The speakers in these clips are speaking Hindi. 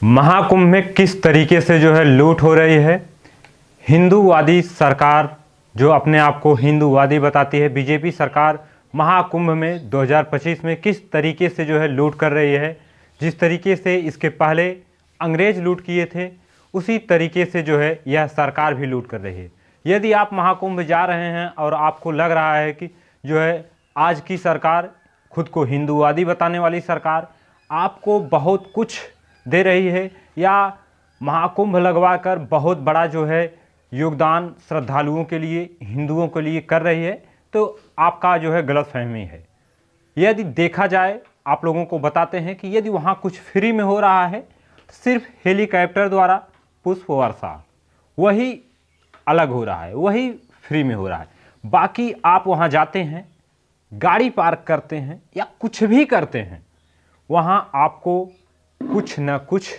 महाकुंभ में किस तरीके से जो है लूट हो रही है। हिंदूवादी सरकार जो अपने आप को हिंदूवादी बताती है, बीजेपी सरकार महाकुंभ में 2025 में किस तरीके से जो है लूट कर रही है। जिस तरीके से इसके पहले अंग्रेज लूट किए थे, उसी तरीके से जो है यह सरकार भी लूट कर रही है। यदि आप महाकुंभ जा रहे हैं और आपको लग रहा है कि जो है आज की सरकार, खुद को हिंदूवादी बताने वाली सरकार, आपको बहुत कुछ दे रही है या महाकुंभ लगवाकर बहुत बड़ा जो है योगदान श्रद्धालुओं के लिए, हिंदुओं के लिए कर रही है, तो आपका जो है गलतफहमी है। यदि देखा जाए, आप लोगों को बताते हैं कि यदि वहाँ कुछ फ्री में हो रहा है, सिर्फ हेलीकॉप्टर द्वारा पुष्प वर्षा वही अलग हो रहा है, वही फ्री में हो रहा है। बाकी आप वहाँ जाते हैं, गाड़ी पार्क करते हैं या कुछ भी करते हैं, वहाँ आपको कुछ न कुछ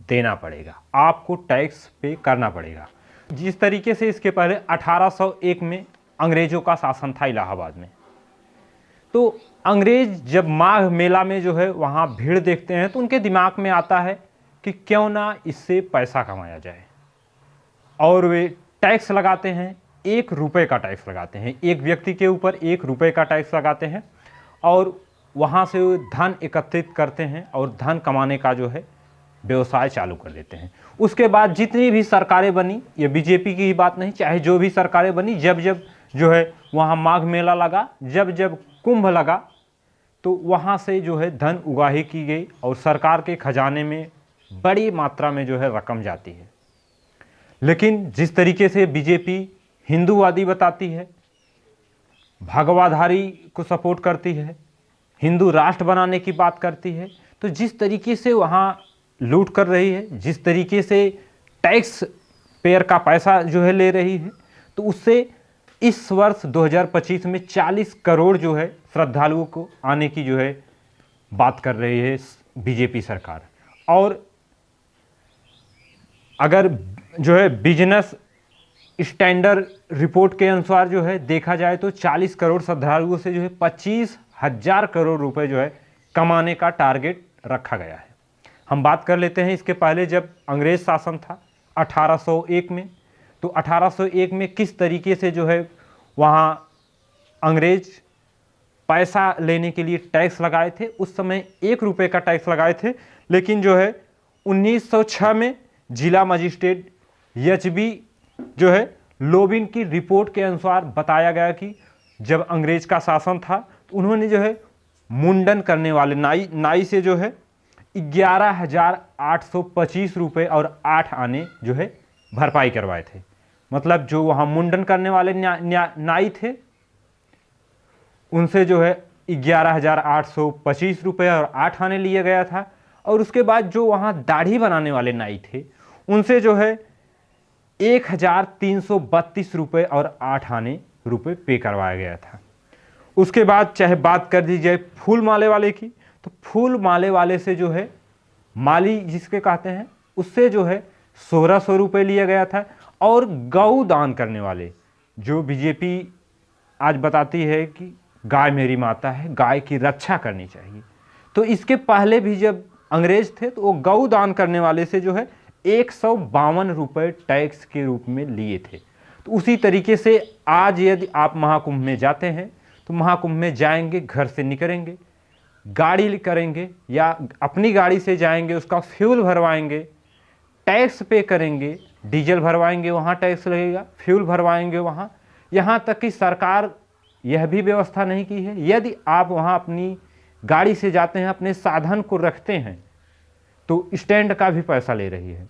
देना पड़ेगा, आपको टैक्स पे करना पड़ेगा। जिस तरीके से इसके पहले 1801 में अंग्रेज़ों का शासन था इलाहाबाद में, तो अंग्रेज जब माघ मेला में जो है वहाँ भीड़ देखते हैं तो उनके दिमाग में आता है कि क्यों ना इससे पैसा कमाया जाए, और वे टैक्स लगाते हैं। 1 रुपये का टैक्स लगाते हैं, एक व्यक्ति के ऊपर 1 रुपये का टैक्स लगाते हैं, और वहाँ से धन एकत्रित करते हैं और धन कमाने का जो है व्यवसाय चालू कर देते हैं। उसके बाद जितनी भी सरकारें बनी, ये बीजेपी की ही बात नहीं, चाहे जो भी सरकारें बनी, जब जब जो है वहाँ माघ मेला लगा, जब जब कुंभ लगा, तो वहाँ से जो है धन उगाही की गई और सरकार के खजाने में बड़ी मात्रा में जो है रकम जाती है। लेकिन जिस तरीके से बीजेपी हिंदूवादी बताती है, भगवाधारी को सपोर्ट करती है, हिंदू राष्ट्र बनाने की बात करती है, तो जिस तरीके से वहाँ लूट कर रही है, जिस तरीके से टैक्स पेयर का पैसा जो है ले रही है, तो उससे इस वर्ष 2025 में 40 करोड़ जो है श्रद्धालुओं को आने की जो है बात कर रही है बीजेपी सरकार। और अगर जो है बिजनेस स्टैंडर्ड रिपोर्ट के अनुसार जो है देखा जाए तो 40 करोड़ श्रद्धालुओं से जो है 25,000 करोड़ रुपए जो है कमाने का टारगेट रखा गया है। हम बात कर लेते हैं इसके पहले जब अंग्रेज शासन था 1801 में, तो 1801 में किस तरीके से जो है वहाँ अंग्रेज पैसा लेने के लिए टैक्स लगाए थे। उस समय 1 रुपये का टैक्स लगाए थे, लेकिन जो है 1906 में जिला मजिस्ट्रेट एचबी जो है लोबिन की रिपोर्ट के अनुसार बताया गया कि जब अंग्रेज का शासन था तो उन्होंने जो है मुंडन करने वाले नाई से जो है 11,825 रुपये और 8 आने जो है भरपाई करवाए थे। मतलब जो वहाँ मुंडन करने वाले नाई थे, उनसे जो है 11,825 रुपये और 8 आने लिया गया था। और उसके बाद जो वहाँ दाढ़ी बनाने वाले नाई थे, उनसे जो है 1,332 रुपये और 8 आने रुपये पे करवाया गया था। उसके बाद चाहे बात कर दी जाए फूल माले वाले की, तो फूल माले वाले से जो है माली जिसके कहते हैं, उससे जो है 1,600 रुपये लिया गया था। और गौ दान करने वाले, जो बीजेपी आज बताती है कि गाय मेरी माता है, गाय की रक्षा करनी चाहिए, तो इसके पहले भी जब अंग्रेज थे तो वो गौ दान करने वाले से जो है 152 रुपये टैक्स के रूप में लिए थे। तो उसी तरीके से आज यदि आप महाकुंभ में जाते हैं तो महाकुंभ में जाएंगे, घर से निकलेंगे, गाड़ी करेंगे या अपनी गाड़ी से जाएंगे, उसका फ्यूल भरवाएंगे, टैक्स पे करेंगे, डीजल भरवाएंगे, वहाँ टैक्स लगेगा, फ्यूल भरवाएंगे वहाँ। यहाँ तक कि सरकार यह भी व्यवस्था नहीं की है, यदि आप वहाँ अपनी गाड़ी से जाते हैं, अपने साधन को रखते हैं, तो स्टैंड का भी पैसा ले रही है।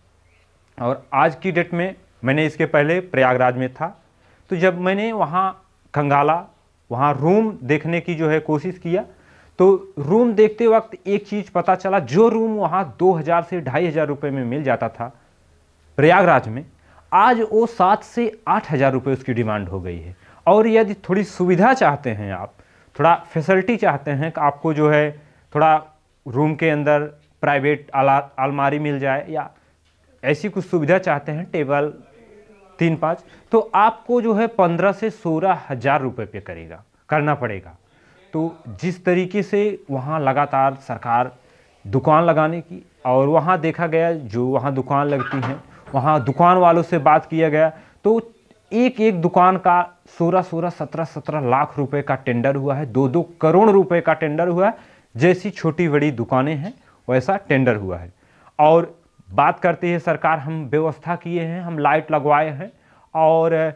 और आज की डेट में, मैंने इसके पहले प्रयागराज में था, तो जब मैंने वहाँ खंगाला, वहाँ रूम देखने की जो है कोशिश किया, तो रूम देखते वक्त एक चीज़ पता चला, जो रूम वहाँ 2,000 से 2,500 रुपये में मिल जाता था प्रयागराज में, आज वो 7 से 8,000 रुपये उसकी डिमांड हो गई है। और यदि थोड़ी सुविधा चाहते हैं आप, थोड़ा फैसिलिटी चाहते हैं कि आपको जो है थोड़ा रूम के अंदर प्राइवेट अलमारी मिल जाए या ऐसी कुछ सुविधा चाहते हैं, टेबल 3-5, तो आपको जो है 15 से 16,000 रुपये पे करना पड़ेगा। तो जिस तरीके से वहाँ लगातार सरकार दुकान लगाने की, और वहाँ देखा गया जो वहाँ दुकान लगती हैं वहाँ दुकान वालों से बात किया गया तो एक एक दुकान का 16-16, 17-17 लाख रुपए का टेंडर हुआ है, 2-2 करोड़ रुपए का टेंडर हुआ है। जैसी छोटी बड़ी दुकानें हैं वैसा टेंडर हुआ है। और बात करते हैं सरकार, हम व्यवस्था किए हैं, हम लाइट लगवाए हैं और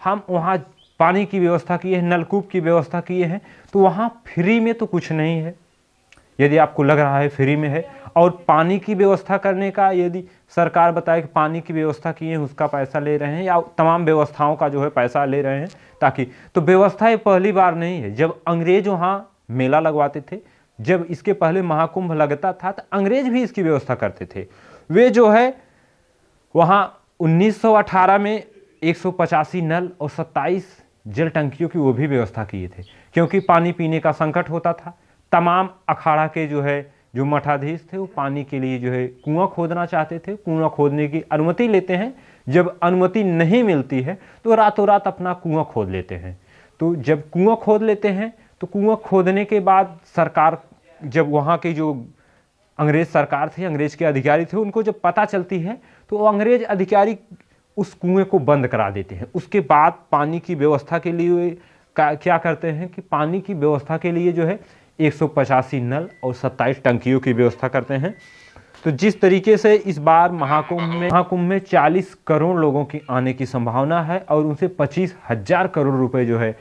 हम वहाँ पानी की व्यवस्था किए हैं, नलकूप की व्यवस्था किए हैं, तो वहाँ फ्री में तो कुछ नहीं है। यदि आपको लग रहा है फ्री में है, और पानी की व्यवस्था करने का यदि सरकार बताए कि पानी की व्यवस्था किए हैं उसका पैसा ले रहे हैं, या तमाम व्यवस्थाओं का जो है पैसा ले रहे हैं ताकि, तो व्यवस्था ये पहली बार नहीं है। जब अंग्रेज वहाँ मेला लगवाते थे, जब इसके पहले महाकुंभ लगता था, तो अंग्रेज भी इसकी व्यवस्था करते थे। वे जो है वहाँ 1918 में 185 नल और 27 जल टंकियों की वो भी व्यवस्था किए थे, क्योंकि पानी पीने का संकट होता था। तमाम अखाड़ा के जो मठाधीश थे वो पानी के लिए जो है कुआं खोदना चाहते थे, कुआं खोदने की अनुमति लेते हैं। जब अनुमति नहीं मिलती है तो रातों रात अपना कुआं खोद लेते हैं। तो जब कुआं खोद लेते हैं तो कुआं खोदने के बाद सरकार, जब वहाँ के जो अंग्रेज सरकार थे, अंग्रेज के अधिकारी थे, उनको जब पता चलती है तो वो अंग्रेज अधिकारी उस कुएं को बंद करा देते हैं। उसके बाद पानी की व्यवस्था के लिए क्या करते हैं कि पानी की व्यवस्था के लिए जो है 185 नल और 27 टंकियों की व्यवस्था करते हैं। तो जिस तरीके से इस बार महाकुंभ में 40 करोड़ लोगों की आने की संभावना है और उनसे 25,000 करोड़ रुपए जो है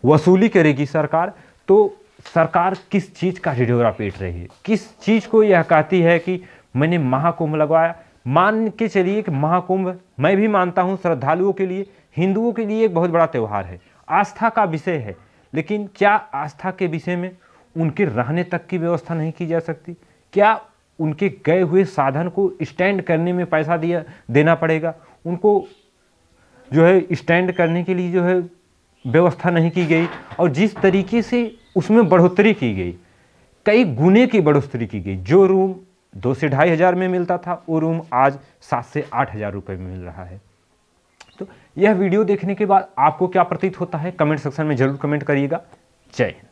वसूली करेगी सरकार। तो सरकार किस चीज़ का ढिढोरा पीट रही है, किस चीज़ को यह कहती है कि मैंने महाकुंभ लगवाया। मान के चलिए कि महाकुंभ, मैं भी मानता हूँ, श्रद्धालुओं के लिए, हिंदुओं के लिए एक बहुत बड़ा त्यौहार है, आस्था का विषय है। लेकिन क्या आस्था के विषय में उनके रहने तक की व्यवस्था नहीं की जा सकती? क्या उनके गए हुए साधन को स्टैंड करने में पैसा देना पड़ेगा? उनको जो है स्टैंड करने के लिए जो है व्यवस्था नहीं की गई, और जिस तरीके से उसमें बढ़ोतरी की गई, कई गुने की बढ़ोतरी की गई। जो रूम 2 से 2,500 हज़ार में मिलता था वो रूम आज 7 से 8 हज़ार रुपये में मिल रहा है। तो यह वीडियो देखने के बाद आपको क्या प्रतीत होता है, कमेंट सेक्शन में जरूर कमेंट करिएगा। जय हिंद।